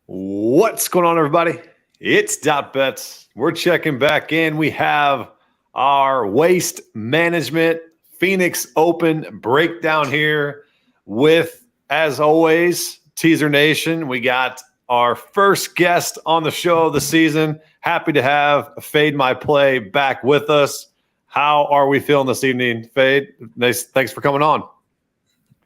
What's going on, everybody? It's Bets. We're checking back in. We have our waste management Phoenix Open breakdown here with, as always, TeaserNation. We got our first guest on the show of the season. Happy to have FadeMyPlay back with us. How are we feeling this evening, Fade? Nice. Thanks for coming on.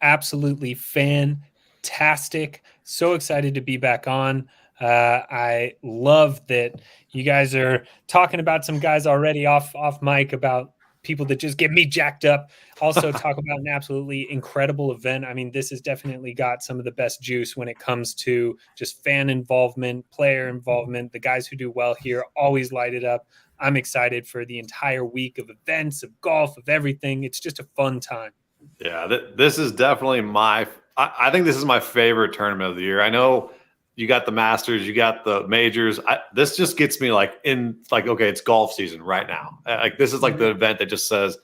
Absolutely fantastic. So excited to be back on. I love that you guys are talking about some guys already off mic about people that just get me jacked up. Also talk about an absolutely incredible event. I mean, this has definitely got some of the best juice when it comes to just fan involvement, player involvement. The guys who do well here always light it up. I'm excited for the entire week of events, of golf, of everything. It's just a fun time. Yeah, this is definitely I think this is my favorite tournament of the year. I know you got the Masters, you got the majors. This just gets me okay, it's golf season right now. Like this is like the event that just says,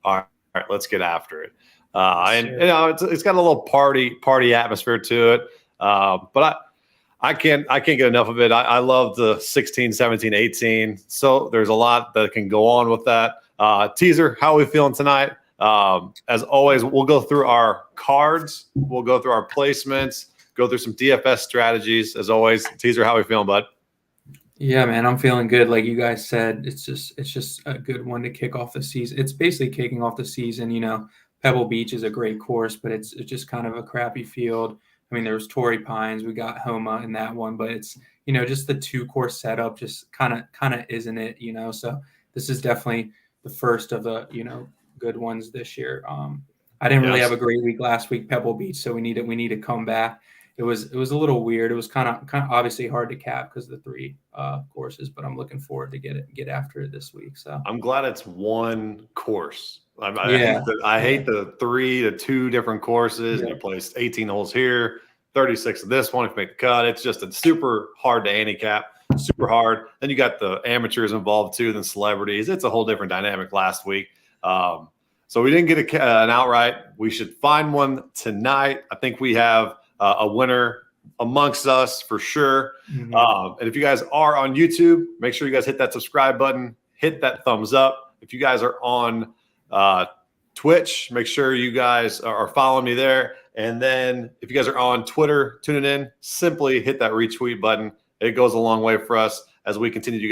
all right, let's get after it. And you know, it's got a little party atmosphere to it. But I can't get enough of it. I love the 16, 17, 18. So there's a lot that can go on with that. Teaser, how are we feeling tonight? As always, we'll go through our cards. We'll go through our placements, go through some DFS strategies. As always, Teaser, how are we feeling, bud? Yeah, man, I'm feeling good. Like you guys said, it's just a good one to kick off the season. It's basically kicking off the season. You know, Pebble Beach is a great course, but it's just kind of a crappy field. I mean, there was Torrey Pines, we got Homa in that one, but it's, you know, just the 2-course setup just kind of isn't it, you know. So this is definitely the first of the, you know, good ones this year. I didn't really have a great week last week, Pebble Beach, so we need to come back. It was a little weird. It was kind of obviously hard to cap because of the 3 courses, but I'm looking forward to get after it this week. So I'm glad it's one course. I hate the 3 to 2 different courses, and you place 18 holes here, 36 of this one. If you make the cut, it's super hard to handicap. Super hard. Then you got the amateurs involved too, then celebrities. It's a whole different dynamic last week. So we didn't get an outright. We should find one tonight. I think we have a winner amongst us for sure. Mm-hmm. And if you guys are on YouTube, make sure you guys hit that subscribe button, hit that thumbs up. If you guys are on Twitch, make sure you guys are following me there. And then if you guys are on Twitter, tuning in, simply hit that retweet button. It goes a long way for us as we continue to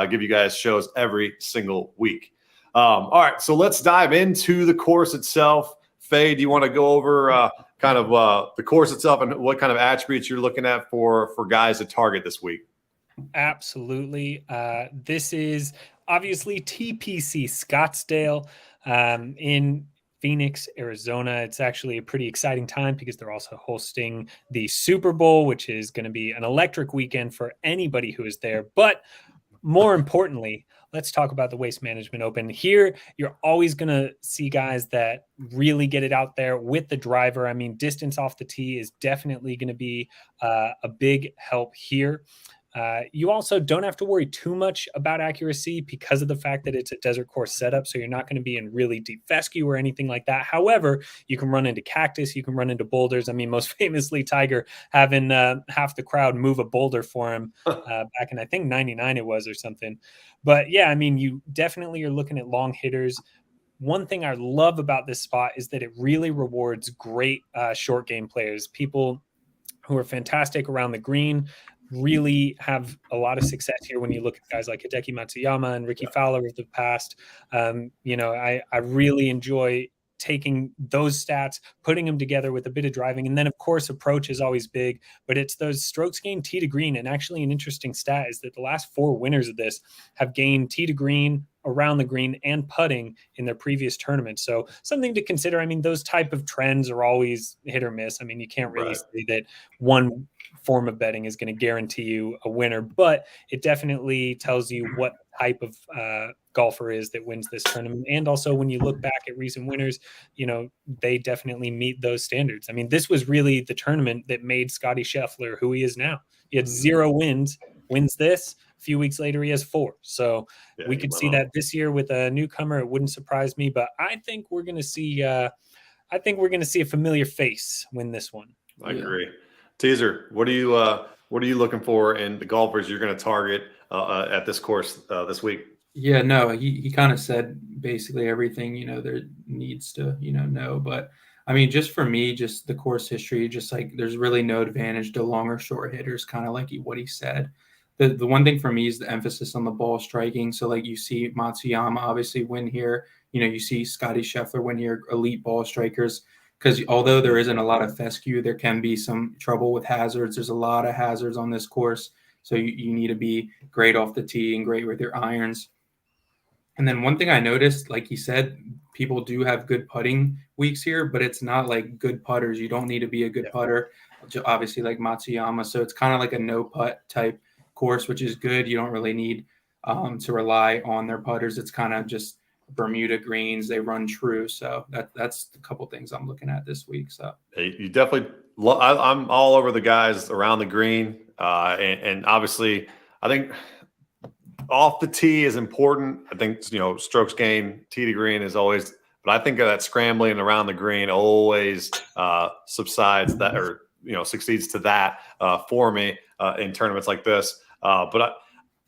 give you guys shows every single week. All right, so let's dive into the course itself. Faye, do you want to go over the course itself and what kind of attributes you're looking at for guys to target this week? Absolutely. This is obviously TPC Scottsdale in Phoenix, Arizona. It's actually a pretty exciting time because they're also hosting the Super Bowl, which is going to be an electric weekend for anybody who is there. But more importantly, let's talk about the Waste Management Open. Here, you're always going to see guys that really get it out there with the driver. I mean, distance off the tee is definitely going to be a big help here. You also don't have to worry too much about accuracy because of the fact that it's a desert course setup. So you're not going to be in really deep fescue or anything like that. However, you can run into cactus, you can run into boulders. I mean, most famously, Tiger having half the crowd move a boulder for him back in, I think, 99 it was or something. But yeah, I mean, you definitely are looking at long hitters. One thing I love about this spot is that it really rewards great short game players, people who are fantastic around the green, really have a lot of success here when you look at guys like Hideki Matsuyama and Ricky Fowler of the past. You know, I really enjoy taking those stats, putting them together with a bit of driving. And then, of course, approach is always big, but it's those strokes gained tee to green. And actually an interesting stat is that the last 4 winners of this have gained tee to green, around the green, and putting in their previous tournaments. So something to consider. I mean, those type of trends are always hit or miss. I mean, you can't really say that one form of betting is going to guarantee you a winner, but it definitely tells you what type of golfer is that wins this tournament. And also when you look back at recent winners, you know, they definitely meet those standards. I mean, this was really the tournament that made Scottie Scheffler who he is now. He had 0 wins, wins this. A few weeks later, he has 4. So we could see that this year with a newcomer. It wouldn't surprise me, but I think we're going to see a familiar face win this one. I agree. Teaser, what are you looking for in the golfers you're going to target at this course this week? Yeah, no, he kind of said basically everything, there needs to, know. But I mean, just for me, just the course history, just like there's really no advantage to long or short hitters, kind of like what he said. The one thing for me is the emphasis on the ball striking. So like you see Matsuyama obviously win here. You see Scotty Scheffler win here, elite ball strikers. Because although there isn't a lot of fescue, there can be some trouble with hazards. There's a lot of hazards on this course. So you need to be great off the tee and great with your irons. And then one thing I noticed, like he said, people do have good putting weeks here, but it's not like good putters. You don't need to be a good putter, obviously like Matsuyama. So it's kind of like a no putt type course, which is good. You don't really need to rely on their putters. It's kind of just Bermuda greens. They run true. So that's a couple things I'm looking at this week. So you definitely, I'm all over the guys around the green. And obviously I think off the tee is important. I think, strokes gained, tee to green is always, but I think that scrambling around the green always subsides that, or, succeeds to that for me in tournaments like this. But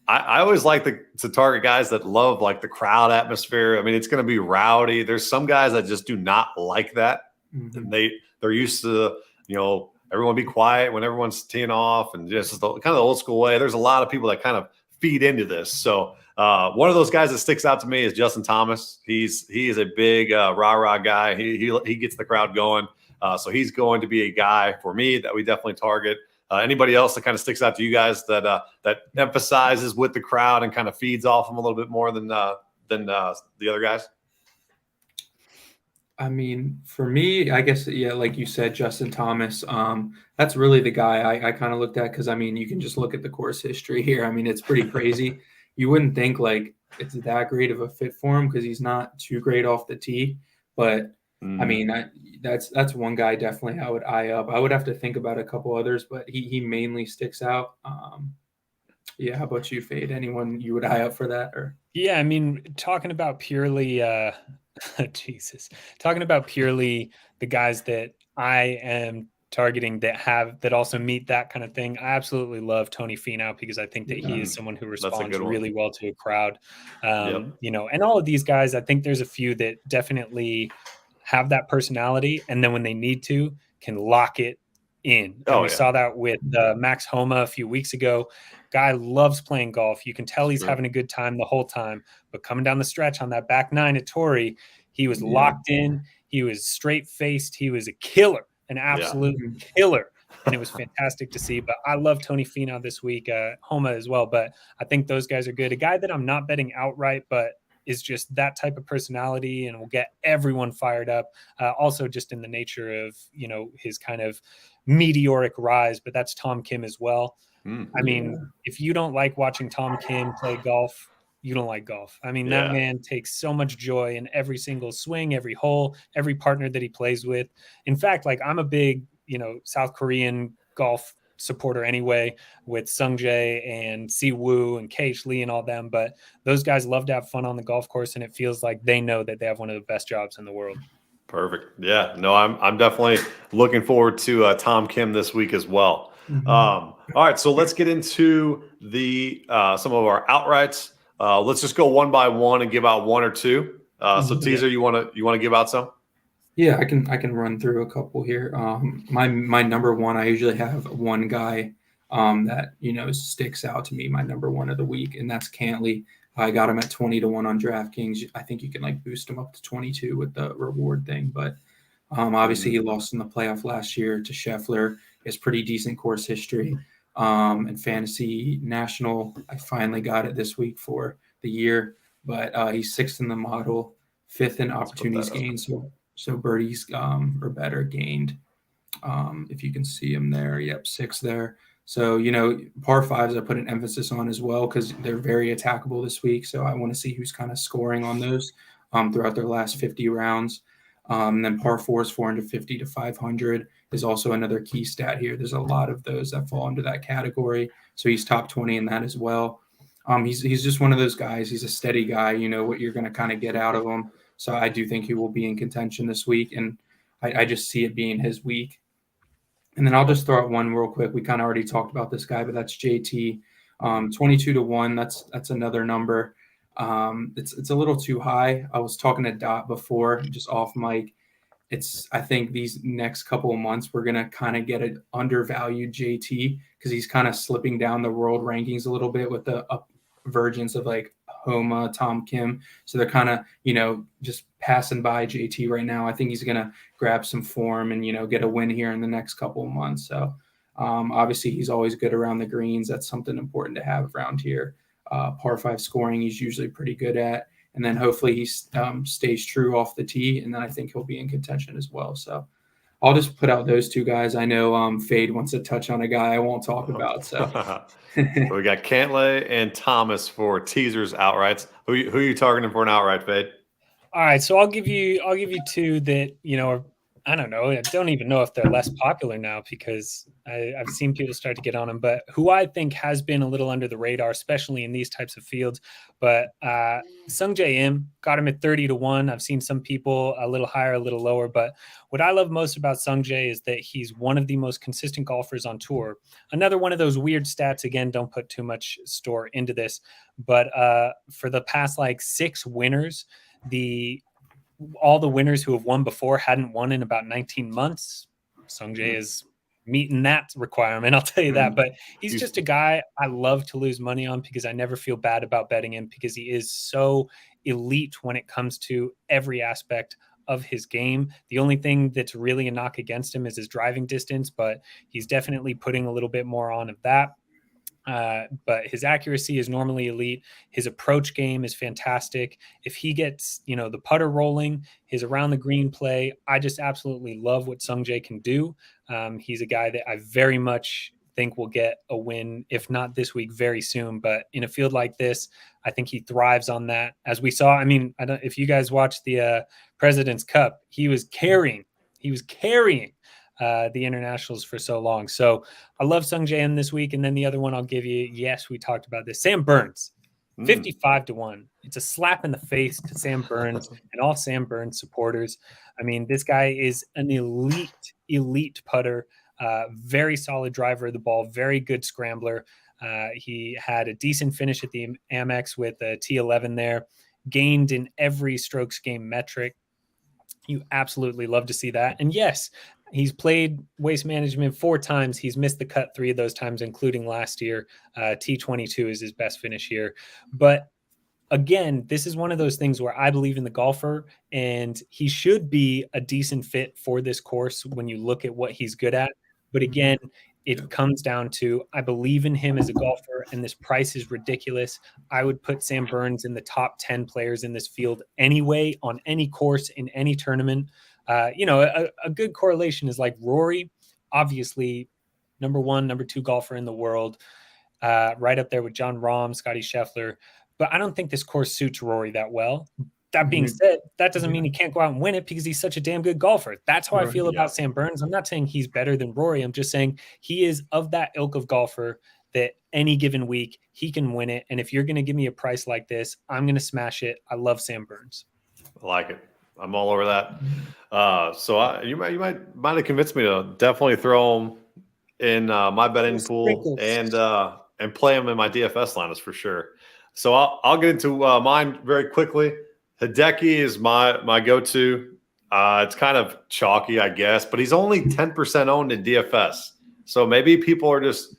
I always like to target guys that love like the crowd atmosphere. I mean, it's going to be rowdy. There's some guys that just do not like that. Mm-hmm. They're used to, everyone be quiet when everyone's teeing off, and just kind of the old school way. There's a lot of people that kind of feed into this. So one of those guys that sticks out to me is Justin Thomas. He is a big rah-rah guy. He gets the crowd going. So he's going to be a guy for me that we definitely target. Anybody else that kind of sticks out to you guys that emphasizes with the crowd and kind of feeds off them a little bit more than the other guys? I mean, for me, I guess, yeah, like you said, Justin Thomas, that's really the guy I kind of looked at, because, I mean, you can just look at the course history here. I mean, it's pretty crazy. You wouldn't think, like, it's that great of a fit for him because he's not too great off the tee. But, I mean, that's one guy definitely I would eye up. I would have to think about a couple others, but he mainly sticks out. Yeah, how about you, Fade? Anyone you would eye up for that? Or yeah, I mean, talking about purely talking about purely the guys that I am targeting that also meet that kind of thing. I absolutely love Tony Finau because I think that he is someone who responds really well to a crowd. And all of these guys, I think there's a few that definitely have that personality, and then when they need to, can lock it in. And we saw that with Max Homa a few weeks ago. Guy loves playing golf. You can tell he's having a good time the whole time, but coming down the stretch on that back nine at Torrey, he was locked in. He was straight faced. He was a killer, an absolute killer. And it was fantastic to see. But I love Tony Finau this week, Homa as well. But I think those guys are good. A guy that I'm not betting outright, but is just that type of personality and will get everyone fired up. Also just in the nature of, his kind of meteoric rise, but that's Tom Kim as well. I mean, if you don't like watching Tom Kim play golf, you don't like golf. I mean, that man takes so much joy in every single swing, every hole, every partner that he plays with. In fact, like I'm a big, South Korean golf supporter anyway, with Sung Jae and Si Woo and Keish Lee and all them. But those guys love to have fun on the golf course, and it feels like they know that they have one of the best jobs in the world. Perfect. Yeah, no, I'm definitely looking forward to Tom Kim this week as well. All right, so let's get into the some of our outrights. Let's just go one by one and give out one or two. So Teaser, you want to give out some? Yeah, I can run through a couple here. My number one, I usually have one guy that sticks out to me, my number one of the week, and that's Cantley. I got him at 20-1 on DraftKings. I think you can like boost him up to 22 with the reward thing, but obviously he lost in the playoff last year to Scheffler. He has pretty decent course history. And Fantasy National, I finally got it this week for the year, but he's sixth in the model, fifth in opportunities gained. So birdies or better gained. If you can see him there, sixth there. So, par fives I put an emphasis on as well because they're very attackable this week. So I want to see who's kind of scoring on those throughout their last 50 rounds. And then par fours, 450 to 500 is also another key stat here. There's a lot of those that fall under that category. So he's top 20 in that as well. He's just one of those guys. He's a steady guy. You know what you're going to kind of get out of him. So I do think he will be in contention this week. And I just see it being his week. And then I'll just throw out one real quick. We kind of already talked about this guy, but that's JT. 22-1. That's another number. It's a little too high. I was talking to Dot before, just off mic. I think these next couple of months we're gonna kind of get an undervalued JT because he's kind of slipping down the world rankings a little bit with the versions of like Homa, Tom Kim. So they're kind of, just passing by JT right now. I think he's gonna grab some form and get a win here in the next couple of months. So obviously he's always good around the greens. That's something important to have around here. Par 5 scoring he's usually pretty good at. And then hopefully he stays true off the tee, and then I think he'll be in contention as well. So I'll just put out those two guys. I know Fade wants to touch on a guy I won't talk about. So we got Cantlay and Thomas for teasers outrights. Who are you targeting for an outright, Fade? All right, so I'll give you two that I don't know. I don't even know if they're less popular now because I've seen people start to get on them. But who I think has been a little under the radar, especially in these types of fields. But Sungjae Im, got him at 30-1. I've seen some people a little higher, a little lower. But what I love most about Sungjae is that he's one of the most consistent golfers on tour. Another one of those weird stats. Again, don't put too much store into this. But for the past 6 winners, all the winners who have won before hadn't won in about 19 months. Sungjae is meeting that requirement, I'll tell you that. But he's just a guy I love to lose money on because I never feel bad about betting him because he is so elite when it comes to every aspect of his game. The only thing that's really a knock against him is his driving distance, but he's definitely putting a little bit more on of that. But his accuracy is normally elite. His approach game is fantastic. If he gets, the putter rolling, his around the green play, I just absolutely love what Sungjae can do. He's a guy that I very much think will get a win, if not this week, very soon. But in a field like this, I think he thrives on that. As we saw, if you guys watched the President's Cup, he was carrying the internationals for so long. So I love Sungjae Im this week. And then the other one I'll give you, yes, we talked about this, Sam Burns, 55-1. It's a slap in the face to Sam Burns and all Sam Burns supporters. This guy is an elite putter, very solid driver of the ball, very good scrambler. He had a decent finish at the Amex with a T11 there, gained in every strokes game metric. You absolutely love to see that. And yes, he's played Waste Management 4 times. He's missed the cut 3 of those times, including last year. T22 is his best finish here. But again, this is one of those things where I believe in the golfer, and he should be a decent fit for this course when you look at what he's good at. But again, it comes down to, I believe in him as a golfer, and this price is ridiculous. I would put Sam Burns in the top 10 players in this field anyway, on any course, in any tournament. A good correlation is like Rory, obviously number 1, number 2 golfer in the world, right up there with John Rahm, Scotty Scheffler. But I don't think this course suits Rory that well. That being said, that doesn't mean he can't go out and win it because he's such a damn good golfer. That's how I feel about Sam Burns. I'm not saying he's better than Rory. I'm just saying he is of that ilk of golfer that any given week he can win it. And if you're going to give me a price like this, I'm going to smash it. I love Sam Burns. I like it. I'm all over that. So you might have convinced me to definitely throw him in my betting pool and play him in my DFS lineups for sure. So I'll get into mine very quickly. Hideki is my go-to. It's kind of chalky, I guess, but he's only 10% owned in DFS. So maybe people are just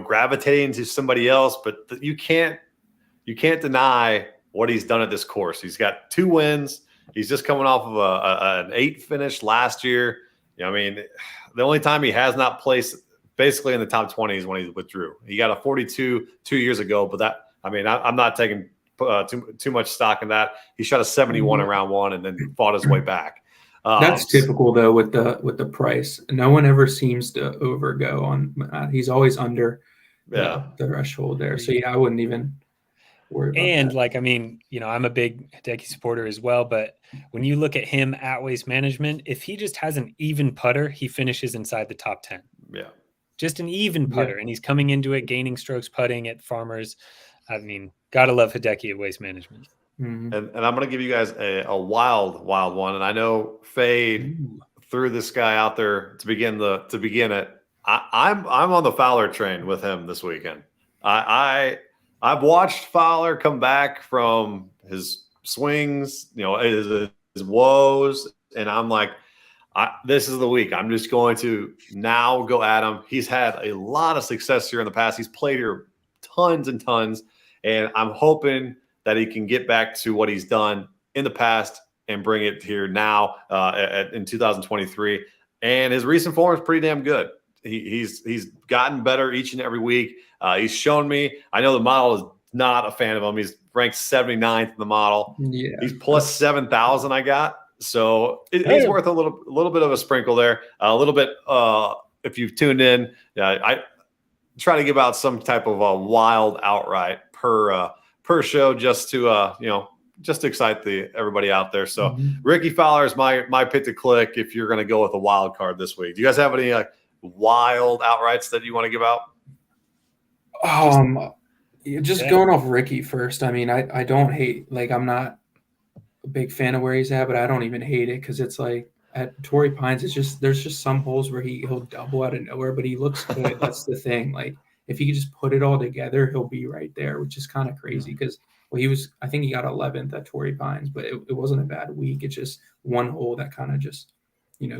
gravitating to somebody else, but you can't deny what he's done at this course. He's got 2 wins. He's just coming off of an 8 finish last year. The only time he has not placed basically in the top 20 is when he withdrew. He got a 42 2 years ago, but I'm not taking too much stock in that. He shot a 71 in round 1 and then fought his way back. That's typical though with the price. No one ever seems to overgo on. He's always under the threshold there. So I wouldn't even worry about and that. I'm a big Hideki supporter as well. But when you look at him at Waste Management, if he just has an even putter, he finishes inside the top 10. Yeah. Just an even putter, and he's coming into it, gaining strokes putting at Farmers. Gotta love Hideki at Waste Management. And I'm going to give you guys a wild one. And I know Fade threw this guy out there to begin it. I'm on the Fowler train with him this weekend. I've watched Fowler come back from his swings, his woes, and I'm like, this is the week. I'm just going to now go at him. He's had a lot of success here in the past. He's played here tons and tons, and I'm hoping that he can get back to what he's done in the past and bring it here now in 2023. And his recent form is pretty damn good. He's gotten better each and every week. He's shown me. I know the model is not a fan of him. He's ranked 79th in the model. Yeah, he's plus 7,000. I got. So it's worth a little bit of a sprinkle there. A little bit, if you've tuned in, I try to give out some type of a wild outright per show, just to just to excite everybody out there. So Ricky Fowler is my pick to click if you're going to go with a wild card this week. Do you guys have any wild outrights that you want to give out? Just going off Ricky first. I mean, I don't hate, I'm not a big fan of where he's at, but I don't even hate it because it's like at Torrey Pines, there's just some holes where he'll double out of nowhere, but he looks good. That's the thing. Like if he could just put it all together, he'll be right there, which is kind of crazy because I think he got 11th at Torrey Pines, but it wasn't a bad week. It's just one hole that kind of just,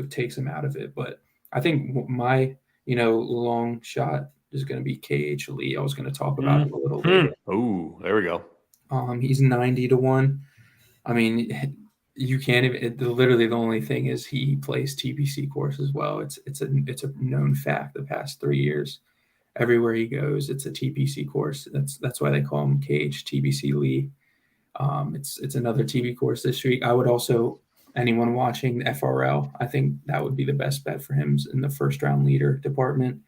takes him out of it. But I think my, long shot is going to be KH Lee. I was going to talk about him a little later. Oh, there we go. He's 90-1. I mean, you can't even. Literally, the only thing is he plays TPC course as well. It's a known fact. The past 3 years, everywhere he goes, it's a TPC course. That's why they call him KH TPC Lee. It's another TV course this week. I would also, anyone watching the FRL, I think that would be the best bet for him in the first round leader department.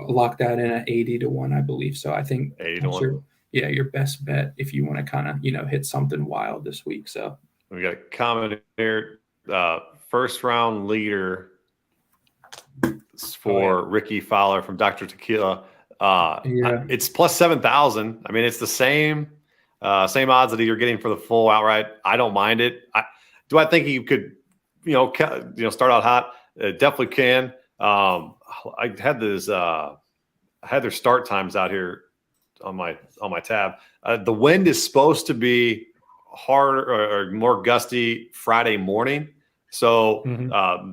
Lock that in at 80-1, I believe. So I think 80-1. Your best bet if you want to kind of, hit something wild this week. So we got a comment here. First round leader for Ricky Fowler from Dr. Tequila. It's plus 7,000. I mean, it's the same odds that you're getting for the full outright. I don't mind it. Do I think he could, start out hot? Definitely can. I had their start times out here on my tab. The wind is supposed to be harder or more gusty Friday morning. So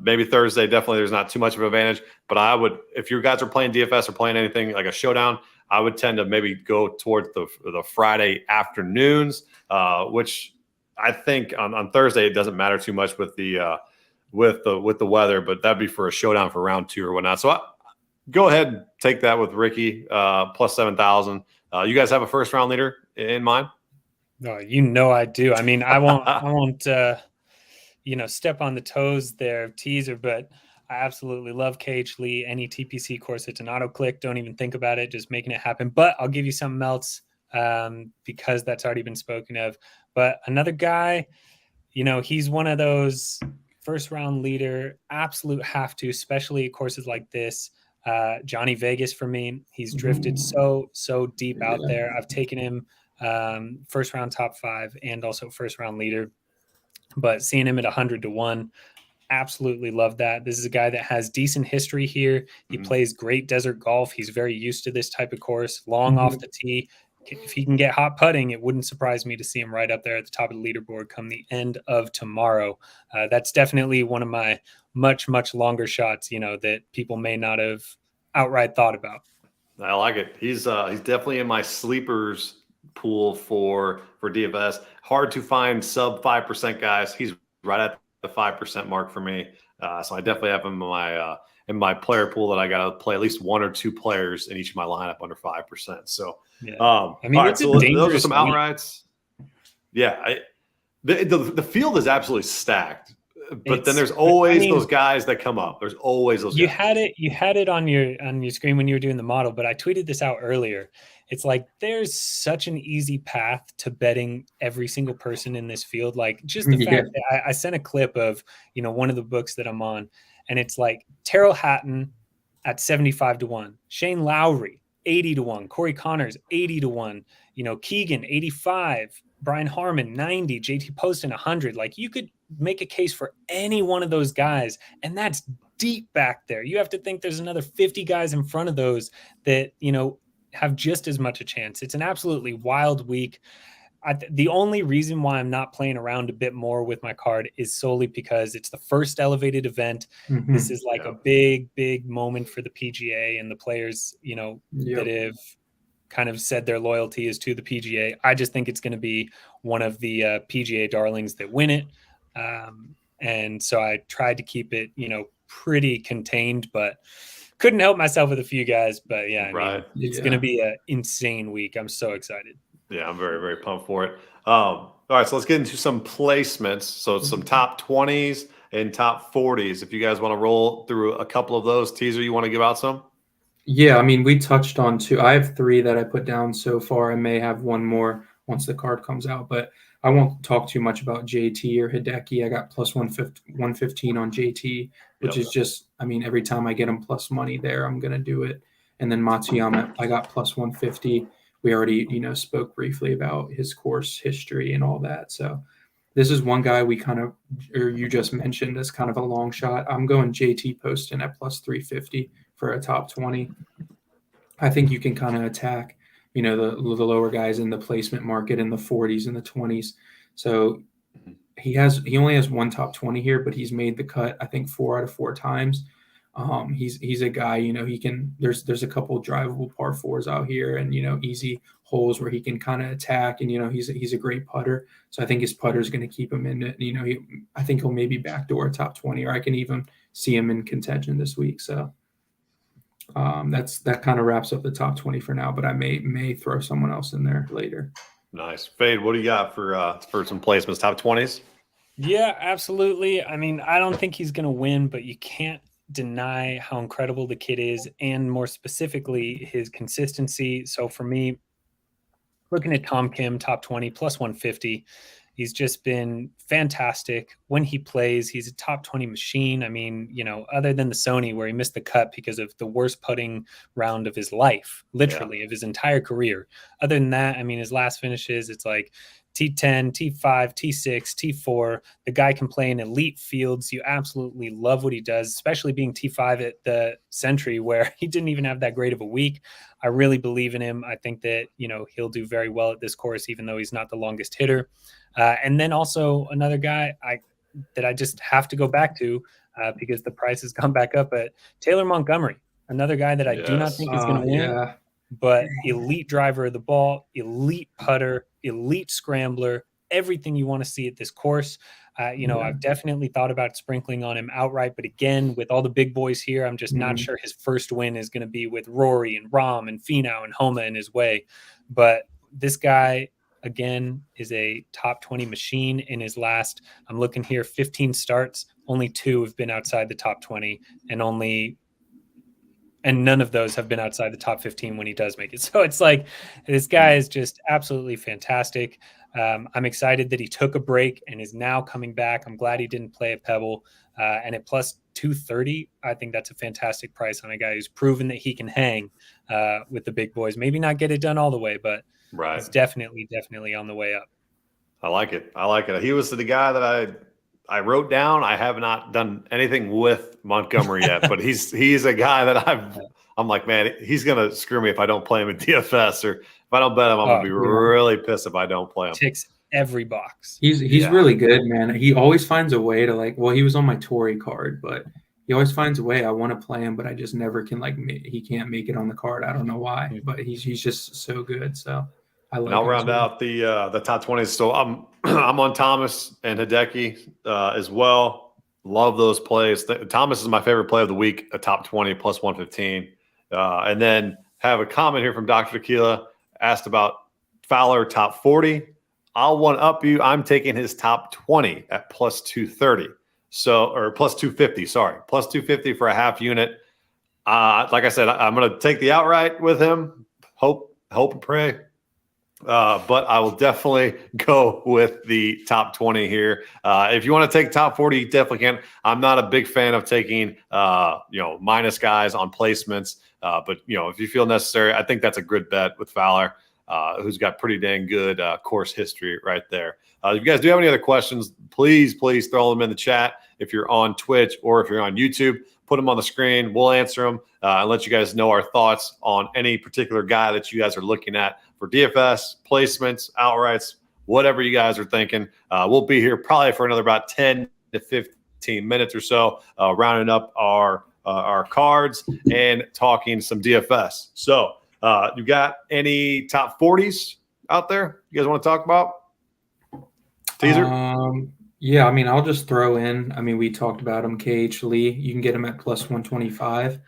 maybe Thursday, definitely there's not too much of an advantage. But I would, if your guys are playing DFS or playing anything like a showdown, I would tend to maybe go towards the Friday afternoons, which I think on Thursday it doesn't matter too much with the weather, but that'd be for a showdown for round 2 or whatnot. So go ahead and take that with Ricky, plus 7,000. You guys have a first round leader in mind? No, I do. I mean, I won't step on the toes there of Teaser, but I absolutely love KH Lee. Any TPC course, it's an auto click. Don't even think about it, just making it happen. But I'll give you something else because that's already been spoken of. But another guy, he's one of those first round leader, absolute have to, especially at courses like this. Johnny Vegas for me, he's drifted so deep out there. I've taken him first round top 5 and also first round leader, but seeing him at 100-1, absolutely love that. This is a guy that has decent history here. He plays great desert golf. He's very used to this type of course, long off the tee. If he can get hot putting, it wouldn't surprise me to see him right up there at the top of the leaderboard come the end of tomorrow. That's definitely one of my much longer shots, that people may not have outright thought about. I like it. He's definitely in my sleepers pool for DFS. Hard to find sub 5% guys. He's right at the 5% mark for me. So I definitely have him in my player pool that I got to play at least 1 or 2 players in each of my lineup under 5%. So, I mean, all right, so those are some outrights. Yeah. The field is absolutely stacked. But then there's always those guys that come up. There's always those guys. You had it on your screen when you were doing the model, but I tweeted this out earlier. It's like there's such an easy path to betting every single person in this field. Like just the fact that I sent a clip of, one of the books that I'm on, and it's like Terrell Hatton at 75-1, Shane Lowry 80-1, Corey Connors Keegan 85, Brian Harmon 90, JT Poston 100. Like you could make a case for any one of those guys, and that's deep back there. You have to think there's another 50 guys in front of those that, have just as much a chance. It's an absolutely wild week. The only reason why I'm not playing around a bit more with my card is solely because it's the first elevated event. Mm-hmm. This is like a big moment for the PGA and the players, that have kind of said their loyalty is to the PGA. I just think it's going to be one of the PGA darlings that win it. And so I tried to keep it, pretty contained, but couldn't help myself with a few guys. But yeah, it's going to be an insane week. I'm so excited. Yeah, I'm very, very pumped for it. All right, so let's get into some placements. So some top 20s and top 40s. If you guys want to roll through a couple of those, Teaser, you want to give out some? Yeah, I mean, we touched on 2. I have 3 that I put down so far. I may have one more once the card comes out, but I won't talk too much about JT or Hideki. I got plus 115 on JT, which is just, I mean, every time I get him plus money there, I'm going to do it. And then Matsuyama, I got plus 150. We already, spoke briefly about his course history and all that. So this is one guy you just mentioned as kind of a long shot. I'm going JT Poston at plus 350 for a top 20. I think you can kind of attack, the lower guys in the placement market in the 40s and the 20s. So he only has one top 20 here, but he's made the cut, I think 4 out of 4 times. He's a guy, he can, there's a couple of drivable par 4s out here and, easy holes where he can kind of attack and, he's a great putter. So I think his putter is going to keep him in it. I think he'll maybe backdoor top 20, or I can even see him in contention this week. So that kind of wraps up the top 20 for now, but I may throw someone else in there later. Nice. Fade, what do you got for some placements, top 20s? Yeah, absolutely. I mean, I don't think he's going to win, but you can't deny how incredible the kid is, and more specifically his consistency. So for me, looking at Tom Kim, top 20 plus 150, he's just been fantastic when he plays. He's a top 20 machine. I mean, other than the Sony where he missed the cut because of the worst putting round of his life, literally of his entire career. Other than that, I mean, his last finishes, it's like T10, T5, T6, T4. The guy can play in elite fields. You absolutely love what he does, especially being T5 at the Century where he didn't even have that great of a week. I really believe in him. I think that, he'll do very well at this course, even though he's not the longest hitter. And then also another guy that I just have to go back to because the price has gone back up, but Taylor Montgomery, another guy that I do not think is going to win, but elite driver of the ball, elite putter, elite scrambler, everything you want to see at this course. I've definitely thought about sprinkling on him outright, but again, with all the big boys here, I'm just not sure his first win is going to be with Rory and Rahm and Finau and Homa in his way. But this guy, again, is a top 20 machine in his last, I'm looking here, 15 starts. Only 2 have been outside the top 20 and none of those have been outside the top 15 when he does make it. So it's like, this guy is just absolutely fantastic. I'm excited that he took a break and is now coming back. I'm glad he didn't play at Pebble. And at plus 230, I think that's a fantastic price on a guy who's proven that he can hang with the big boys. Maybe not get it done all the way, but it's definitely on the way up. I like it. He was the guy that I wrote down. I have not done anything with Montgomery yet, but he's a guy that I'm like, man, he's going to screw me if I don't play him in DFS, or if I don't bet him, I'm going to be really pissed if I don't play him. Ticks every box. He's really good, man. He always finds a way to he was on my Tory card, but he always finds a way. I want to play him, but I just never can he can't make it on the card. I don't know why, but he's just so good. So I'll round out the top 20s. So I'm on Thomas and Hideki as well. Love those plays. Thomas is my favorite play of the week, a top 20 plus 115. And then have a comment here from Dr. Tequila, asked about Fowler top 40. I'll one up you. I'm taking his top 20 at plus 230. Or plus 250, sorry. Plus 250 for a half unit. Like I said, I'm going to take the outright with him. Hope and pray. But I will definitely go with the top 20 here. If you want to take top 40, you definitely can. I'm not a big fan of taking, minus guys on placements. But if you feel necessary, I think that's a good bet with Fowler. who's got pretty dang good course history right there. If you guys do have any other questions, please throw them in the chat. If you're on Twitch or if you're on YouTube, put them on the screen. We'll answer them and let you guys know our thoughts on any particular guy that you guys are looking at for DFS, placements, outrights, whatever you guys are thinking. We'll be here probably for another about 10 to 15 minutes or so, rounding up our cards and talking some DFS. So you got any top 40s out there you guys want to talk about? Teaser? Yeah, I mean, I'll just throw in. I mean, we talked about him, KH Lee. You can get him at plus 125.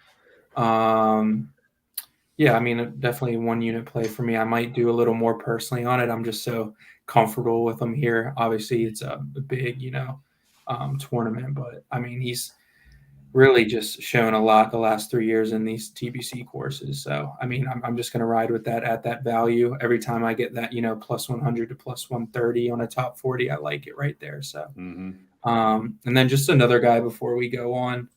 Yeah, I mean, definitely one unit play for me. I might do a little more personally on it. I'm just so comfortable with him here. Obviously, it's a big, tournament, but I mean, he's really just shown a lot the last 3 years in these TBC courses. So, I mean, I'm just going to ride with that at that value. Every time I get that, plus 100 to plus 130 on a top 40, I like it right there. So, and then just another guy before we go on.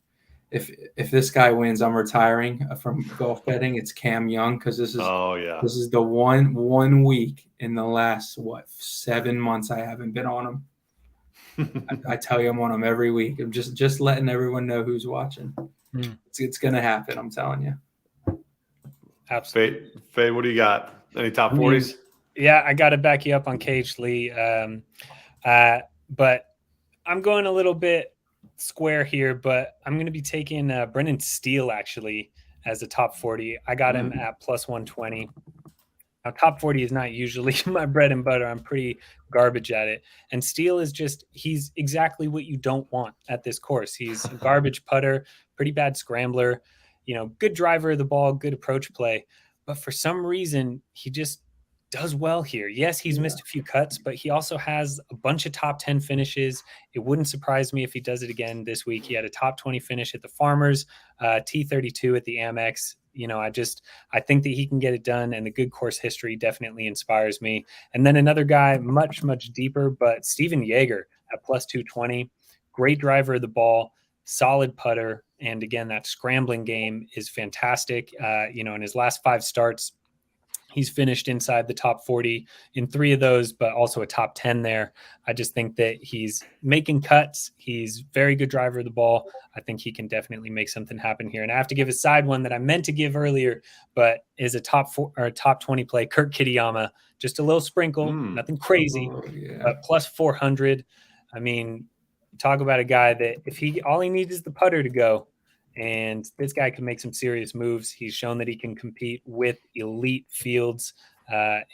If this guy wins, I'm retiring from golf betting. It's Cam Young, because this is the one week in the last 7 months I haven't been on him. I tell you, I'm on them every week. I'm just letting everyone know who's watching. It's going to happen. I'm telling you. Absolutely. Fade, what do you got? Any top 40s? Yeah, I got to back you up on KH Lee. But I'm going a little bit square here, but I'm going to be taking Brendan Steele actually as a top 40. I got him at plus 120. Now, top 40 is not usually my bread and butter. I'm pretty garbage at it. And Steele is he's exactly what you don't want at this course. He's a garbage putter, pretty bad scrambler, good driver of the ball, good approach play. But for some reason, he just does well here. Yes, he's missed a few cuts, but he also has a bunch of top 10 finishes. It wouldn't surprise me if he does it again this week. He had a top 20 finish at the Farmers, T32 at the Amex. I think that he can get it done, and the good course history definitely inspires me. And then another guy, much, much deeper, but Steven Yeager at plus 220, great driver of the ball, solid putter. And again, that scrambling game is fantastic. In his last 5 starts, he's finished inside the top 40 in 3 of those, but also a top 10 there. I just think that he's making cuts. He's very good driver of the ball. I think he can definitely make something happen here. And I have to give a side one that I meant to give earlier, but is a top 20 play, Kurt Kitayama. Just a little sprinkle, nothing crazy, but plus 400. I mean, talk about a guy that all he needs is the putter to go. And this guy can make some serious moves. He's shown that he can compete with elite fields.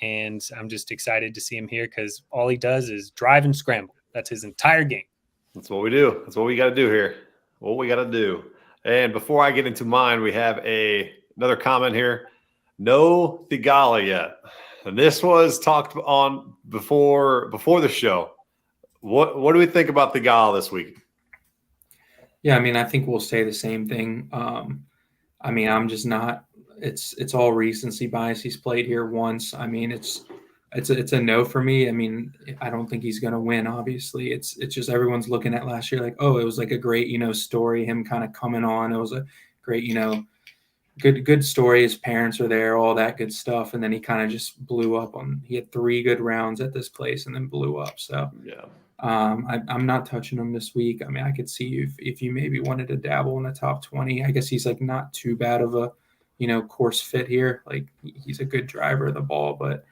And I'm just excited to see him here because all he does is drive and scramble. That's his entire game. That's what we do. That's what we got to do here. What we got to do. And before I get into mine, we have another comment here. No Thigala yet. And this was talked on before the show. What do we think about Thigala this week? Yeah, I mean, I think we'll say the same thing. I mean, I'm just not. It's all recency bias. He's played here once. I mean, it's a no for me. I mean, I don't think he's going to win. Obviously, it's just everyone's looking at last year like, oh, it was like a great story. Him kind of coming on. It was a great good story. His parents are there, all that good stuff, and then he kind of just blew up he had 3 good rounds at this place and then blew up. So yeah. I'm not touching him this week. I mean, I could see if you maybe wanted to dabble in the top 20. I guess he's like not too bad of a, course fit here. Like he's a good driver of the ball, but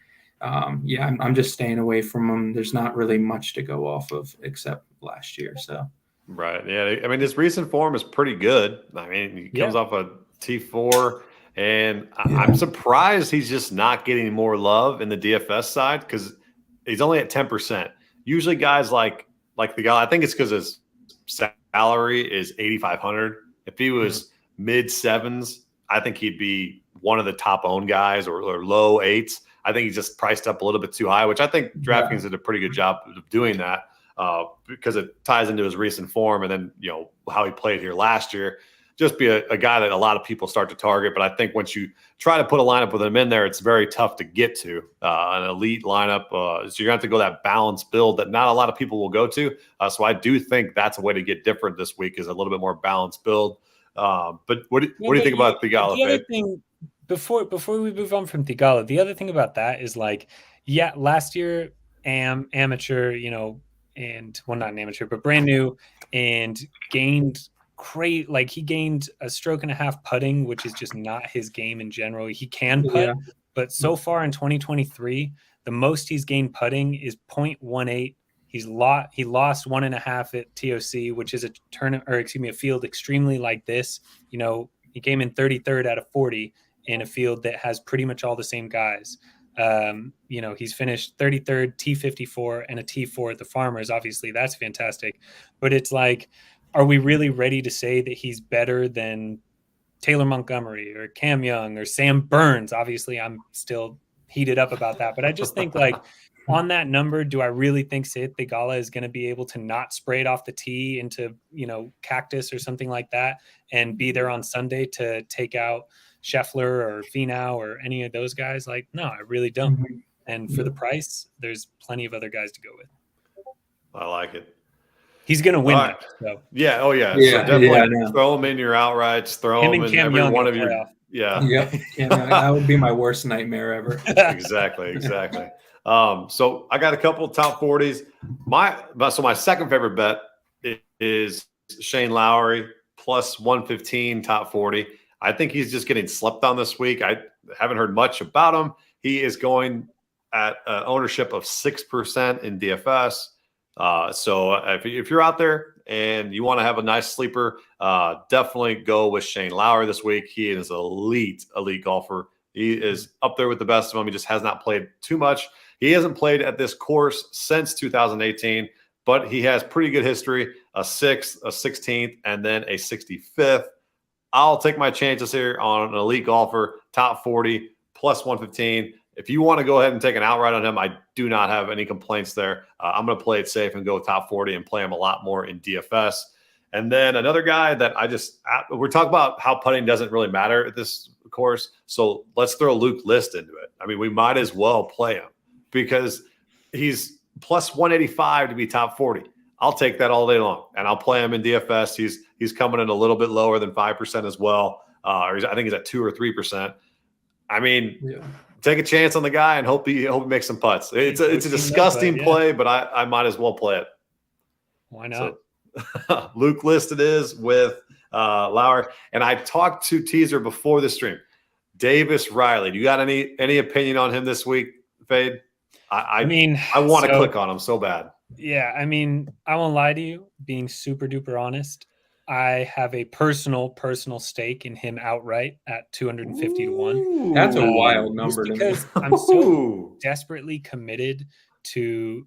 yeah, I'm just staying away from him. There's not really much to go off of except last year. So right, yeah. I mean, his recent form is pretty good. I mean, he comes off a T4, and I'm surprised he's just not getting more love in the DFS side because he's only at 10%. Usually guys like the guy, I think it's because his salary is $8,500. If he was mid 7s, I think he'd be one of the top owned guys or low 8s. I think he's just priced up a little bit too high, which I think DraftKings did a pretty good job of doing that because it ties into his recent form and then, how he played here last year. Just be a guy that a lot of people start to target. But I think once you try to put a lineup with him in there, it's very tough to get to an elite lineup. So you're going to have to go that balanced build that not a lot of people will go to. So I do think that's a way to get different this week is a little bit more balanced build. But what do you think about Thigala? The other thing before we move on from Tigala, the other thing about that is like, yeah, last year amateur, and well, not an amateur, but brand new, and gained like he gained a stroke and a half putting, which is just not his game in general. He can putt, but so far in 2023, the most he's gained putting is 0.18. He lost 1.5 at TOC, which is a field extremely like this. He came in 33rd out of 40 in a field that has pretty much all the same guys. He's finished 33rd, T54, and a T4 at the Farmers. Obviously, that's fantastic. But it's like, are we really ready to say that he's better than Taylor Montgomery or Cam Young or Sam Burns? Obviously, I'm still heated up about that. But I just think, like, on that number, do I really think Seth Theegala is going to be able to not spray it off the tee into, Cactus or something like that and be there on Sunday to take out Scheffler or Finau or any of those guys? Like, no, I really don't. Mm-hmm. And for the price, there's plenty of other guys to go with. I like it. He's going to win. Right. So. Yeah. Oh, yeah. Yeah, so definitely throw him in your outrights. Throw him in Cam every Young one of your. Yeah. Yep. That would be my worst nightmare ever. Exactly. So I got a couple of top 40s. So my second favorite bet is Shane Lowry plus 115 top 40. I think he's just getting slept on this week. I haven't heard much about him. He is going at ownership of 6% in DFS. So if you're out there and you want to have a nice sleeper, definitely go with Shane Lowry this week. He is elite golfer. He is up there with the best of them. He just has not played too much. He hasn't played at this course since 2018, but he has pretty good history, a 6th, a 16th, and then a 65th. I'll take my chances here on an elite golfer, top 40, plus 115. If you want to go ahead and take an outright on him, I do not have any complaints there. I'm going to play it safe and go top 40 and play him a lot more in DFS. And then another guy that we're talking about how putting doesn't really matter at this course. So let's throw Luke List into it. I mean, we might as well play him because he's plus 185 to be top 40. I'll take that all day long, and I'll play him in DFS. He's coming in a little bit lower than 5% as well. I think he's at 2 or 3%. I mean, take a chance on the guy and hope he makes some putts. It's a disgusting play, but I might as well play it. Why not? So, Luke List it is with Lowry, and I talked to Teaser before the stream. Davis Riley, do you got any opinion on him this week, Fade? I want to click on him so bad. Yeah, I mean, I won't lie to you, being super duper honest, I have a personal stake in him outright at 250 to 1. That's a wild number because I'm so desperately committed to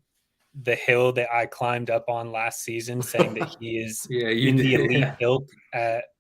the hill that I climbed up on last season, saying that he is in the elite ilk,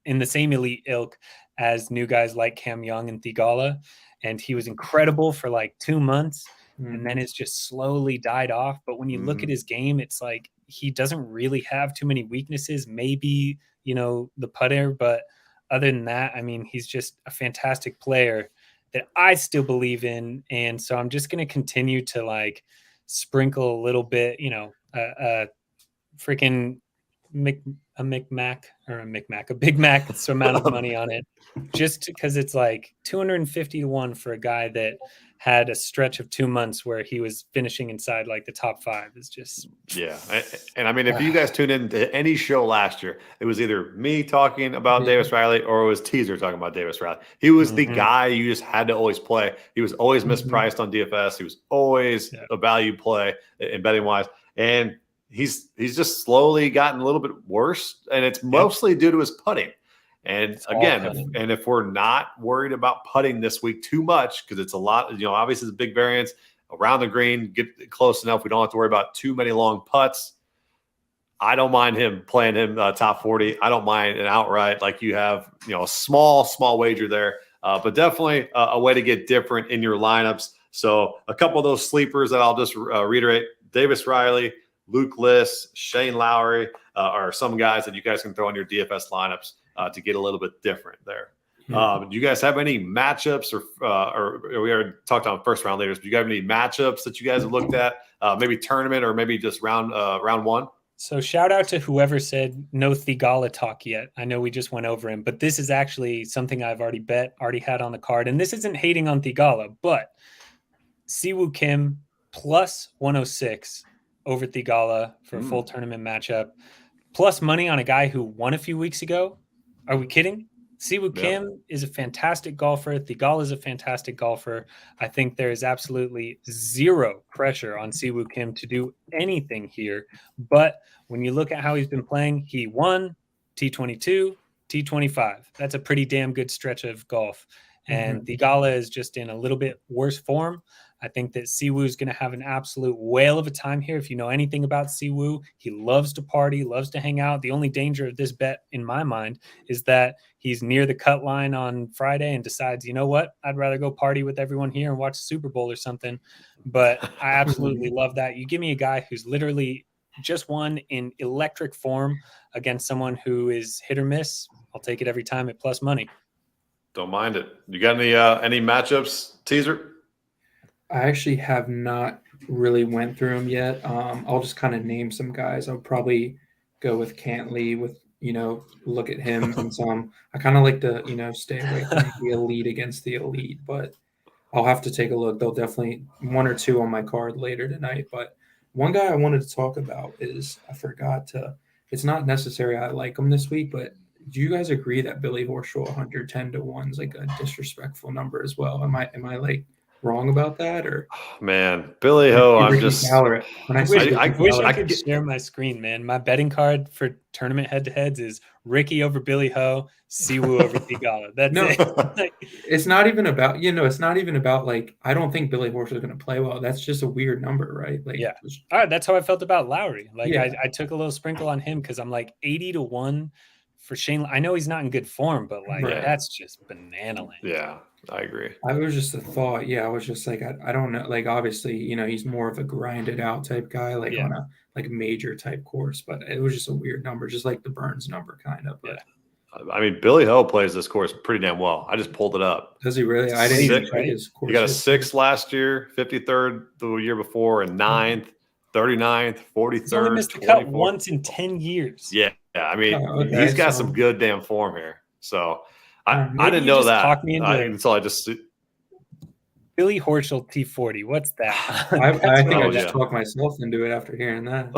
in the same elite ilk as new guys like Cam Young and Theegala. And he was incredible for like 2 months. And then it's just slowly died off. But when you look at his game, it's like he doesn't really have too many weaknesses. Maybe, the putter. But other than that, I mean, he's just a fantastic player that I still believe in. And so I'm just going to continue to like sprinkle a little bit, a Big Mac, so amount of money on it, just because it's like 250 to 1 for a guy that had a stretch of 2 months where he was finishing inside like the top 5 is just And I mean, if you guys tuned into any show last year, it was either me talking about Davis Riley or it was Teaser talking about Davis Riley. He was the guy you just had to always play. He was always mispriced on DFS. He was always a value play in betting wise, and he's just slowly gotten a little bit worse, and it's mostly due to his putting. And again, if we're not worried about putting this week too much, because it's a lot, obviously it's a big variance around the green, get close enough. We don't have to worry about too many long putts. I don't mind playing him top 40. I don't mind an outright like you have, a small wager there, but definitely a way to get different in your lineups. So a couple of those sleepers that I'll just reiterate: Davis Riley, Luke List, Shane Lowry are some guys that you guys can throw in your DFS lineups to get a little bit different there. Do you guys have any matchups or we already talked on first round leaders, but do you have any matchups that you guys have looked at, maybe tournament or maybe just round one? So shout out to whoever said no Thigala talk yet. I know we just went over him, but this is actually something I've already had on the card. And this isn't hating on Thigala, but Siwoo Kim plus 106 over Thigala for a full tournament matchup, plus money on a guy who won a few weeks ago. Are we kidding? Siwoo Kim is a fantastic golfer. Thigala is a fantastic golfer. I think there is absolutely zero pressure on Siwoo Kim to do anything here. But when you look at how he's been playing, he won T22, T25. That's a pretty damn good stretch of golf. And Thigala is just in a little bit worse form. I think that Siwoo is going to have an absolute whale of a time here. If you know anything about Siwoo, he loves to party, loves to hang out. The only danger of this bet, in my mind, is that he's near the cut line on Friday and decides, you know what, I'd rather go party with everyone here and watch the Super Bowl or something. But I absolutely love that. You give me a guy who's literally just won in electric form against someone who is hit or miss. I'll take it every time at plus money. Don't mind it. You got any matchups, Teaser? I actually have not really went through them yet. I'll just kind of name some guys. I'll probably go with Cantley with, look at him and some. I kind of like to, stay away from the elite against the elite, but I'll have to take a look. They'll definitely one or two on my card later tonight. But one guy I wanted to talk about is it's not necessary I like him this week, but do you guys agree that Billy Horschel 110 to 1 is like a disrespectful number as well? Am I like wrong about that, or man, Billy Ho? I'm just. I wish I could share my screen, man. My betting card for tournament head-to-heads is Ricky over Billy Ho, Siwoo over Thigala. That's it. It's not even about It's not even about like I don't think Billy Horschel is going to play well. That's just a weird number, right? Like, yeah. All right, that's how I felt about Lowry. Like, I took a little sprinkle on him because I'm like 80 to 1 for Shane. I know he's not in good form, but like that's just banana land. Yeah. I agree. I was just a thought. Yeah, I was just like, I don't know. Like, obviously, he's more of a grinded out type guy, like on a major type course. But it was just a weird number, just like the Burns number, kind of. But I mean, Billy Ho plays this course pretty damn well. I just pulled it up. Does he really? I didn't even check his course. He got a 6th last year, 53rd the year before, and 9th, 39th, 43rd. He's only missed the cut once in 10 years. Yeah. I mean, he's got some good damn form here. So. I didn't know that until I just Billy Horschel T40. What's that? I think I just talked myself into it after hearing that.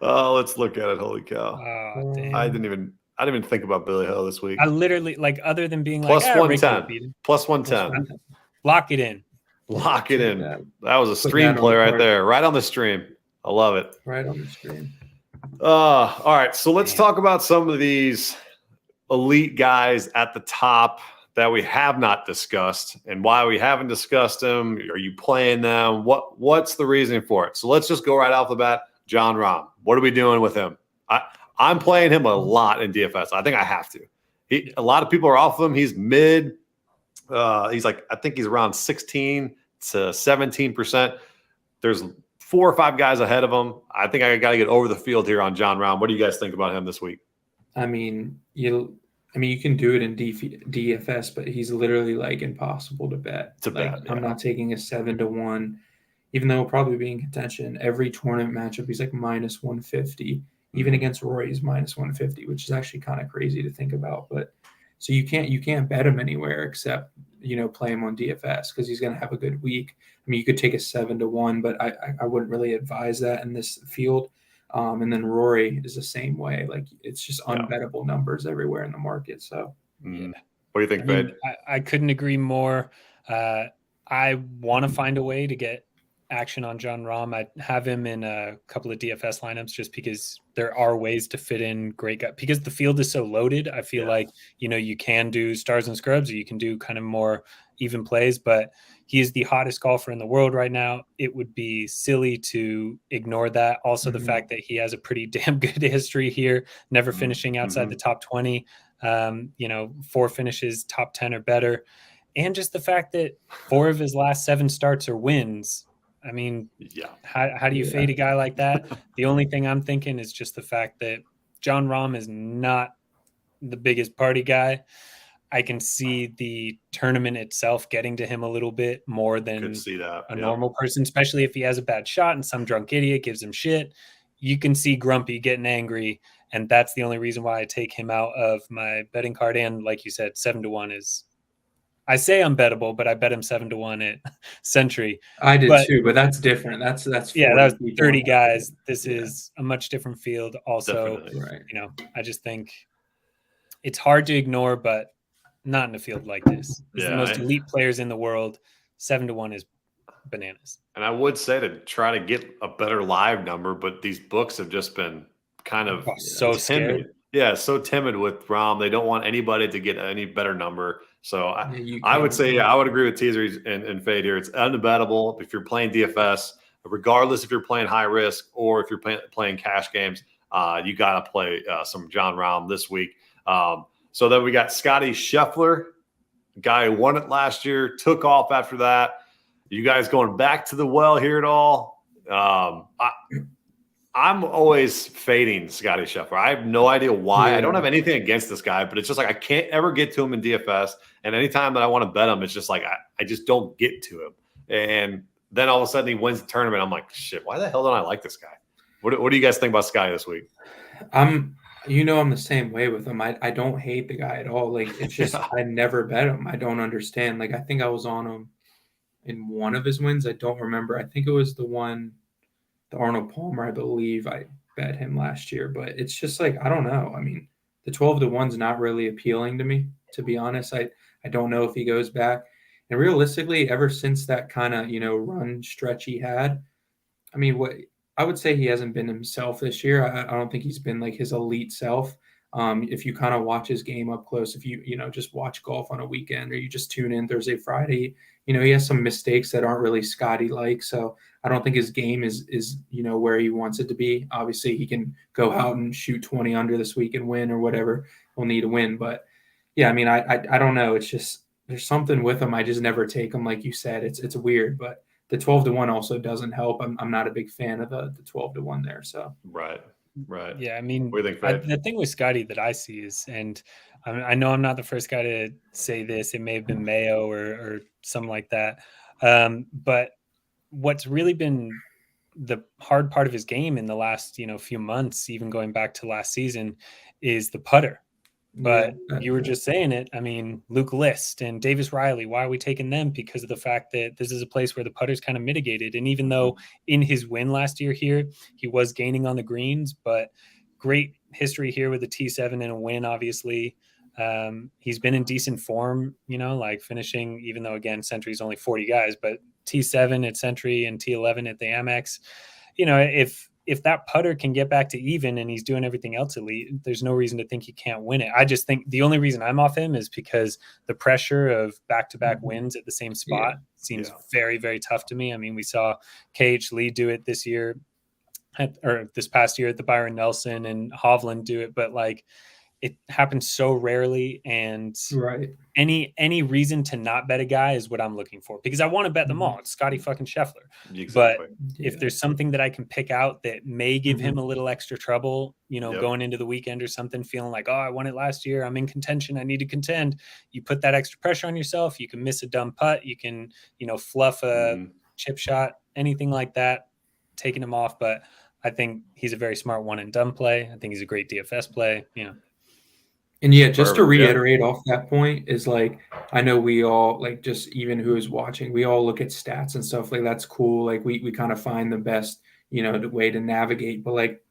Oh, let's look at it. Holy cow! Oh, damn. I didn't even think about Billy Ho this week. I literally other than being plus 110, plus 110. Lock it in. Lock it in. That was a stream play right there, right on the stream. I love it. Right on the stream. All right, so let's talk about some of these elite guys at the top that we have not discussed and why we haven't discussed them. Are you playing them? What's the reasoning for it? So let's just go right off the bat. Jon Rahm. What are we doing with him? I'm playing him a lot in DFS. I think I have to. A lot of people are off of him. He's mid. He's like, I think he's around 16 to 17%. There's 4 or 5 guys ahead of him. I think I got to get over the field here on Jon Rahm. What do you guys think about him this week? I mean, you can do it in DFS, but he's literally like impossible to bet. I'm not taking a 7 to 1, even though he'll probably be in contention. Every tournament matchup, he's like minus 150. Even against Rory, he's minus 150, which is actually kind of crazy to think about. But so you can't bet him anywhere except play him on DFS because he's going to have a good week. I mean, you could take a 7 to 1, but I wouldn't really advise that in this field. And then Rory is the same way. Like it's just unbettable numbers everywhere in the market. So, what do you think, Fade? I couldn't agree more. I want to find a way to get action on Jon Rahm. I have him in a couple of DFS lineups just because there are ways to fit in great guys. Because the field is so loaded, I feel like you can do stars and scrubs, or you can do kind of more even plays. But he is the hottest golfer in the world right now. It would be silly to ignore that. Also, the fact that he has a pretty damn good history here, never finishing outside the top 20, 4 finishes, top 10 or better. And just the fact that 4 of his last 7 starts are wins. I mean, how do you fade a guy like that? The only thing I'm thinking is just the fact that Jon Rahm is not the biggest party guy. I can see the tournament itself getting to him a little bit more than a normal person, especially if he has a bad shot and some drunk idiot gives him shit. you can see Grumpy getting angry, and that's the only reason why I take him out of my betting card. And like you said, 7-1 is, I say unbettable, but I bet him 7-1 at Century. I did But too, but that's different. That's yeah, 40 that was people 30 in that guys. field. This is a much different field. Also, Definitely. Right. I just think it's hard to ignore, but not in a field like this. This is the most elite players in the world. 7-1 is bananas. And I would say to try to get a better live number, but these books have just been kind of so timid. scared. Yeah, so timid with Rom. They don't want anybody to get any better number. So I would say, I would agree with Teaser and Fade here. It's unbettable if you're playing DFS, regardless if you're playing high risk or if you're playing cash games. You got to play some John Rahm this week. So then we got Scotty Scheffler, guy who won it last year, took off after that. You guys going back to the well here at all? I'm always fading Scotty Scheffler. I have no idea why. Yeah. I don't have anything against this guy, but it's just like I can't ever get to him in DFS. And anytime that I want to bet him, it's just like I just don't get to him. And then all of a sudden he wins the tournament. I'm like, shit, why the hell don't I like this guy? What do you guys think about Scotty this week? I'm the same way with him. I don't hate the guy at all. Like, it's just I never bet him. I don't understand. Like, I think I was on him in one of his wins. I don't remember. I think it was the Arnold Palmer, I believe I bet him last year. But it's just like, I don't know. I mean, the 12-1's not really appealing to me, to be honest. I don't know if he goes back. And realistically, ever since that kind of, run stretch he had, I mean, what I would say he hasn't been himself this year. I don't think he's been like his elite self. If you kind of watch his game up close, if you just watch golf on a weekend or you just tune in Thursday, Friday, he has some mistakes that aren't really Scotty-like. So I don't think his game is where he wants it to be. Obviously, he can go out and shoot 20 under this week and win or whatever. We'll need to win. But yeah, I mean, I don't know. It's just there's something with him. I just never take him, like you said. It's weird, but the 12-1 also doesn't help. I'm not a big fan of the 12-1 there. So right. Yeah, I mean, what do you think, the thing with Scotty that I see is, and I know I'm not the first guy to say this. It may have been Mayo or something like that. But what's really been the hard part of his game in the last few months, even going back to last season, is the putter. But you were just saying it. I mean, Luke List and Davis Riley, why are we taking them? Because of the fact that this is a place where the putter's kind of mitigated. And even though in his win last year here, he was gaining on the greens, but great history here with the T7 and a win, obviously. He's been in decent form, like finishing, even though, again, Century's only 40 guys, but T7 at Century and T11 at the Amex. If that putter can get back to even and he's doing everything else elite, there's no reason to think he can't win it. I just think the only reason I'm off him is because the pressure of back-to-back wins at the same spot seems very, very tough to me. I mean, we saw KH Lee do it this past year at the Byron Nelson, and Hovland do it, but like it happens so rarely. And any reason to not bet a guy is what I'm looking for, because I want to bet them all. It's Scotty fucking Scheffler. Exactly. But if there's something that I can pick out that may give him a little extra trouble, going into the weekend or something, feeling like, oh, I won it last year, I'm in contention, I need to contend. You put that extra pressure on yourself. You can miss a dumb putt. You can, fluff a chip shot, anything like that, taking him off. But I think he's a very smart one and done play. I think he's a great DFS play, And yeah, just to reiterate off that point is like, I know we all, like, just even who is watching, we all look at stats and stuff, like that's cool. Like we kind of find the best, the way to navigate. But like,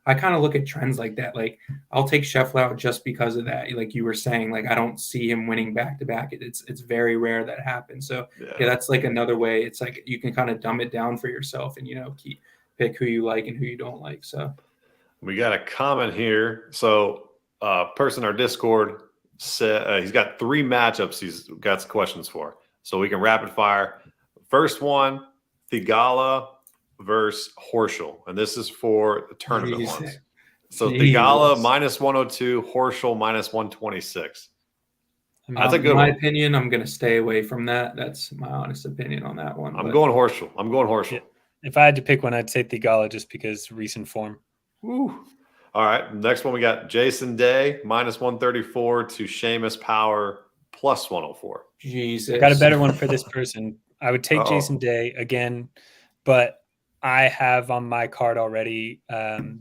I kind of look at trends like that. Like I'll take Scheffler out just because of that. Like you were saying, like, I don't see him winning back to back. It's very rare that happens. So yeah, that's like another way. It's like, you can kind of dumb it down for yourself and, pick who you like and who you don't like. So we got a comment here. So, person in our Discord said he's got 3 matchups he's got some questions for, so we can rapid fire. First one, Thigala versus Horschel, and this is for the tournament ones. So Thigala minus 102, Horschel minus 126. That's a good one. In my opinion, I'm going to stay away from that. That's my honest opinion on that one. I'm going Horschel. Yeah. If I had to pick one, I'd say Thigala just because recent form. Woo. All right, next one we got Jason Day minus 134 to Seamus Power plus 104. Jesus, got a better one for this person. I would take Jason Day again, but I have on my card already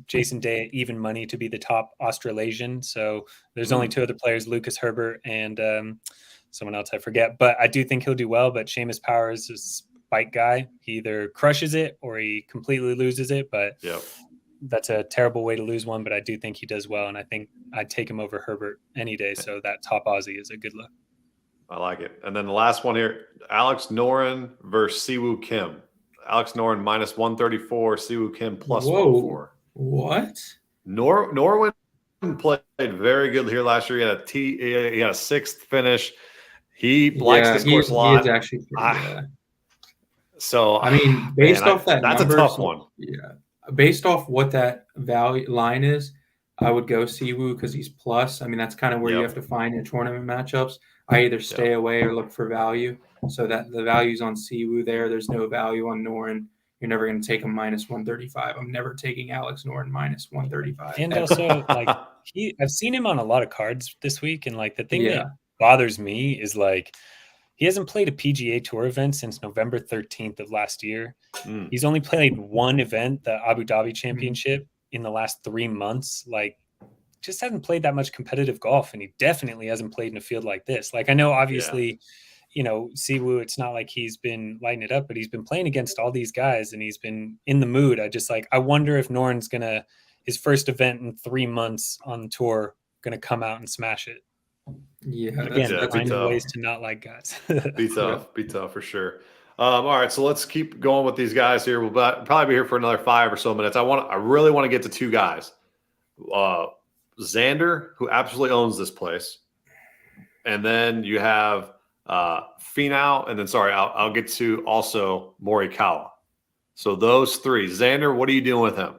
Jason Day at even money to be the top Australasian. So there's only two other players, Lucas Herbert and someone else I forget. But I do think he'll do well. But Seamus Powers is a spike guy. He either crushes it or he completely loses it. But that's a terrible way to lose one. But I do think he does well. And I think I'd take him over Herbert any day. So that top Aussie is a good look. I like it. And then the last one here, Alex Noren versus Siwoo Kim. Alex Noren minus 134, Siwoo Kim plus 104. What? Norwin played very good here last year. He had a sixth finish. He likes this course a lot. He is actually So I mean, based off that that's number, a tough one. Yeah. Based off what that value line is, I would go Siwoo because he's plus. I mean, that's kind of where you have to find your tournament matchups. I either stay away or look for value. So that the value's on Siwoo there. There's no value on Noren. You're never going to take him minus 135. I'm never taking Alex Noren minus 135. And also, like, I've seen him on a lot of cards this week. And like the thing that bothers me is like he hasn't played a PGA Tour event since November 13th of last year. He's only played one event, the Abu Dhabi Championship, in the last 3 months. Like, just hasn't played that much competitive golf, and he definitely hasn't played in a field like this. Like, I know obviously, you know, Siwoo, it's not like he's been lighting it up, but he's been playing against all these guys and he's been in the mood. I wonder if Noren's his first event in 3 months on tour, gonna come out and smash it. Yeah, again, finding ways to not like guys. Be tough for sure. All right, so let's keep going with these guys here. We'll probably be here for another 5 or so minutes. I really want to get to 2 guys. Xander, who absolutely owns this place, and then you have Finau, and then I'll get to also Morikawa. So those 3. Xander, what are you doing with him?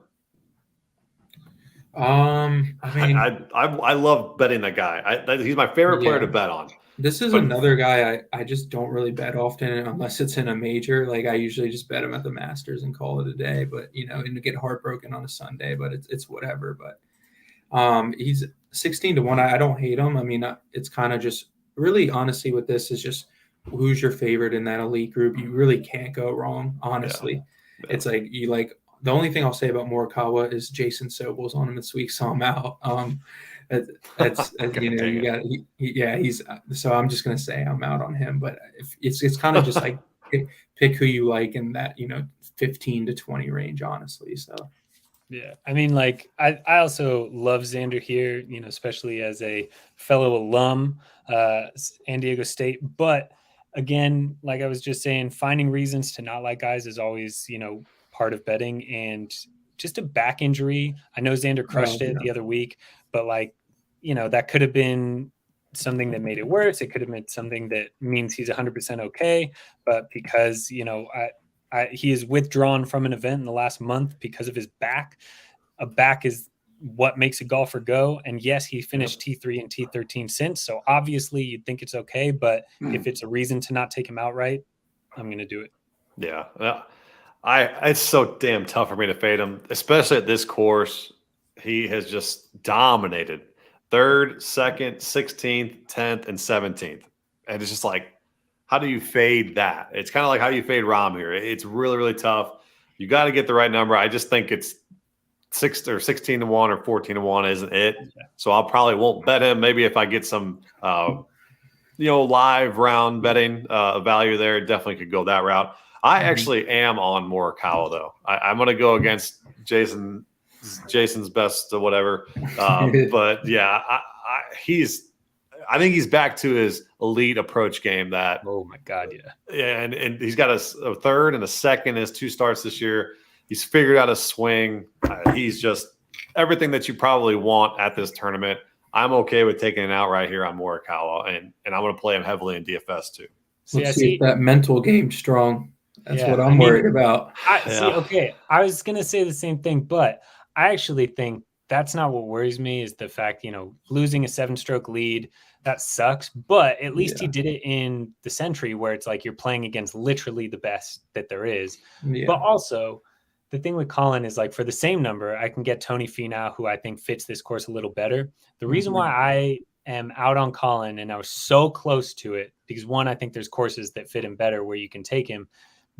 I mean, I love betting that guy. He's my favorite player to bet on. This is another guy I just don't really bet often unless it's in a major. Like, I usually just bet him at the Masters and call it a day. But and get heartbroken on a Sunday. But it's whatever. But he's 16-1. I don't hate him. I mean, it's kind of just really honestly with this is just who's your favorite in that elite group. You really can't go wrong. Honestly, it's like the only thing I'll say about Morikawa is Jason Sobel's on him this week, so I'm out. That's you got he's so I'm just gonna say I'm out on him. But it's kind of just like pick who you like in that 15 to 20 range, honestly. So. Yeah, I mean, like I also love Xander here, especially as a fellow alum, San Diego State. But again, like I was just saying, finding reasons to not like guys is always, part of betting. And just a back injury. I know Xander crushed it the other week, but that could have been something that made it worse. It could have been something that means he's 100% okay. But because, he is withdrawn from an event in the last month because of his back. A back is what makes a golfer go. And yes, he finished T3 and T13 since. So obviously you'd think it's okay. But if it's a reason to not take him outright, I'm going to do it. Yeah. It's so damn tough for me to fade him, especially at this course. He has just dominated 3rd, 2nd, 16th, 10th, and 17th. And it's just like, how do you fade that? It's kind of like how you fade Rahm here. It's really, really tough. You got to get the right number. I just think it's 16-1 or 14-1 isn't it. So I probably won't bet him. Maybe if I get some, live round betting value there, definitely could go that route. I actually am on Morikawa though. I'm going to go against Jason's best or whatever. But yeah, I think he's back to his elite approach game that. Oh my God. Yeah. And he's got a 3rd and a 2nd, his 2 starts this year. He's figured out a swing. He's just everything that you probably want at this tournament. I'm okay with taking it out right here on Morikawa, and I'm going to play him heavily in DFS too. Let's see if that mental game's strong. That's what I'm worried about. Okay. I was going to say the same thing, but I actually think that's not what worries me is the fact, losing a 7-stroke lead, that sucks. But at least he did it in the Century where it's like you're playing against literally the best that there is. Yeah. But also the thing with Colin is like for the same number, I can get Tony Finau, who I think fits this course a little better. The reason why I am out on Colin and I was so close to it because one, I think there's courses that fit him better where you can take him,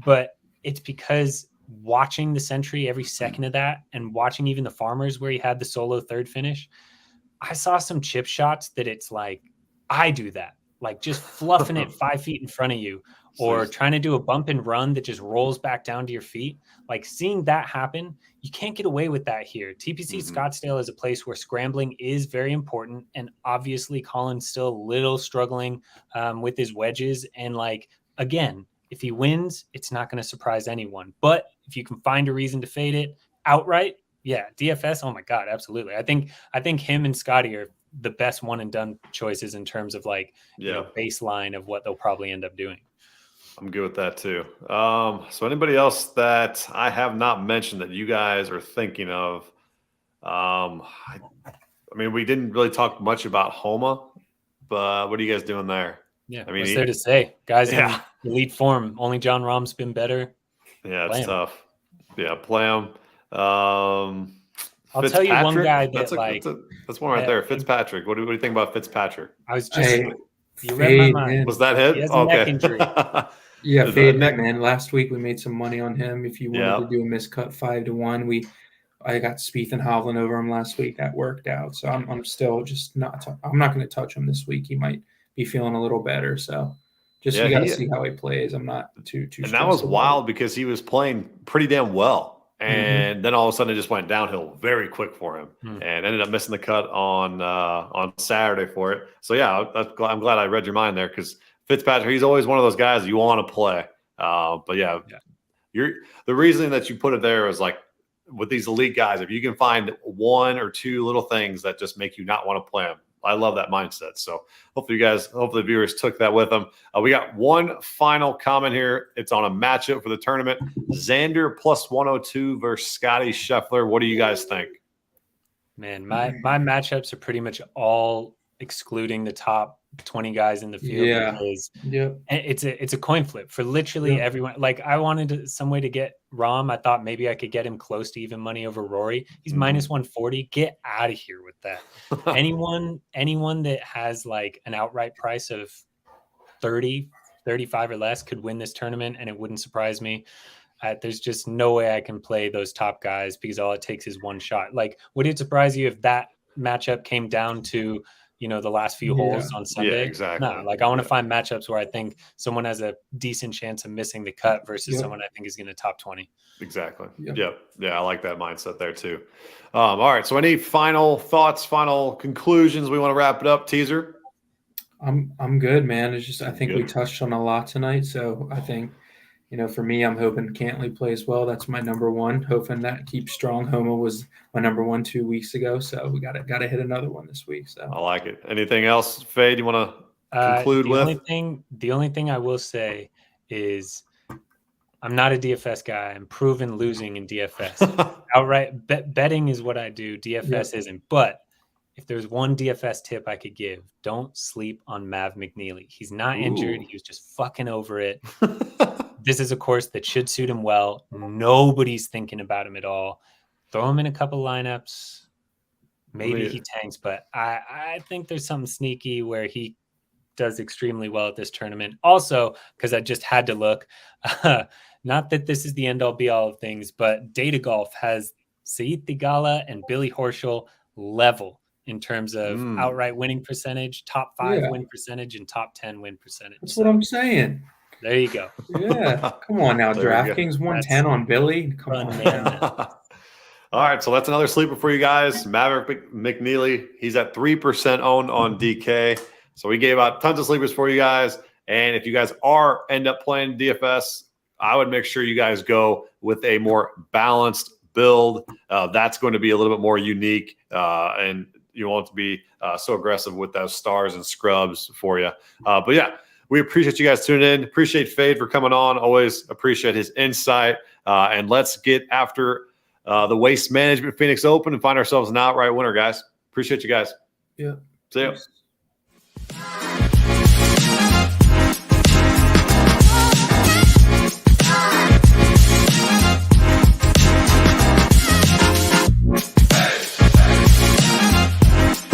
but it's because watching the Sentry every second of that, and watching even the Farmers where he had the solo third finish, I saw some chip shots that it's like, I do that, like just fluffing it 5 feet in front of you, or trying to do a bump and run that just rolls back down to your feet. Like seeing that happen, you can't get away with that here. TPC Scottsdale is a place where scrambling is very important. And obviously Colin's still a little struggling with his wedges. And like, again, if he wins, it's not going to surprise anyone. But if you can find a reason to fade it outright, yeah, DFS. Oh my God, absolutely. I think him and Scotty are the best one and done choices in terms of like, you know, baseline of what they'll probably end up doing. I'm good with that too. So anybody else that I have not mentioned that you guys are thinking of? I mean, we didn't really talk much about Homa, but what are you guys doing there? Yeah, I mean, what's there to say? Guys in elite form. Only John Rahm's been better. Yeah, it's tough. Yeah, play him. I'll tell you one guy that that's one right there. Fitzpatrick. What do you think about Fitzpatrick? I was just you read my mind. Was that hit? He has a neck injury. Yeah, fade neck, man. Last week we made some money on him. If you wanted to do a miscut 5-1, I got Spieth and Hovland over him last week. That worked out. So I'm still just not. I'm not going to touch him this week. He might be feeling a little better. So you got to see how he plays. I'm not too. And that was wild because he was playing pretty damn well, and then all of a sudden it just went downhill very quick for him, and ended up missing the cut on Saturday for it. So yeah, I'm glad I read your mind there because Fitzpatrick, he's always one of those guys you want to play. But yeah, the reason that you put it there is like with these elite guys, if you can find one or two little things that just make you not want to play them, I love that mindset. So hopefully the viewers took that with them. We got one final comment here. It's on a matchup for the tournament. Xander plus 102 versus Scotty Scheffler. What do you guys think? Man, my matchups are pretty much all excluding the top 20 guys in the field. Because it's a coin flip for literally everyone. Like I wanted some way to get Rahm. I thought maybe I could get him close to even money over Rory. He's minus 140. Get out of here with that. anyone that has like an outright price of 30, 35 or less could win this tournament, and it wouldn't surprise me. There's just no way I can play those top guys because all it takes is one shot. Like, would it surprise you if that matchup came down to, you know, the last few holes on Sunday? Yeah, exactly. No, like I want to find matchups where I think someone has a decent chance of missing the cut versus someone I think is going to top 20. Exactly. Yeah, I like that mindset there too. All right. So any final thoughts, final conclusions? We want to wrap it up. Teaser. I'm good, man. It's just I think we touched on a lot tonight. So I think, you know, for me, I'm hoping Cantley plays well. That's my number one. Hoping that keeps strong. Homa was my number one 2 weeks ago, so we got to hit another one this week. So I like it. Anything else, Fade? You want to conclude with? The only thing I will say is I'm not a DFS guy. I'm proven losing in DFS. Outright betting is what I do. DFS isn't. But if there's one DFS tip I could give, don't sleep on Mav McNeely. He's not injured. He was just fucking over it. This is a course that should suit him well. Nobody's thinking about him at all. Throw him in a couple lineups. Maybe he tanks, but I think there's something sneaky where he does extremely well at this tournament. Also, because I just had to look, not that this is the end all be all of things, but Data Golf has Sahith Theegala and Billy Horschel level in terms of outright winning percentage, top 5 win percentage, and top 10 win percentage. That's what I'm saying. There you go. Yeah. Come on now. DraftKings 110 on Billy. Come on, man. All right. So that's another sleeper for you guys. Maverick McNeely. He's at 3% owned on DK. So we gave out tons of sleepers for you guys. And if you guys end up playing DFS, I would make sure you guys go with a more balanced build. That's going to be a little bit more unique. And you want to be so aggressive with those stars and scrubs for you. But yeah. We appreciate you guys tuning in. Appreciate Fade for coming on. Always appreciate his insight. And let's get after the Waste Management Phoenix Open and find ourselves an outright winner, guys. Appreciate you guys. Yeah. See you.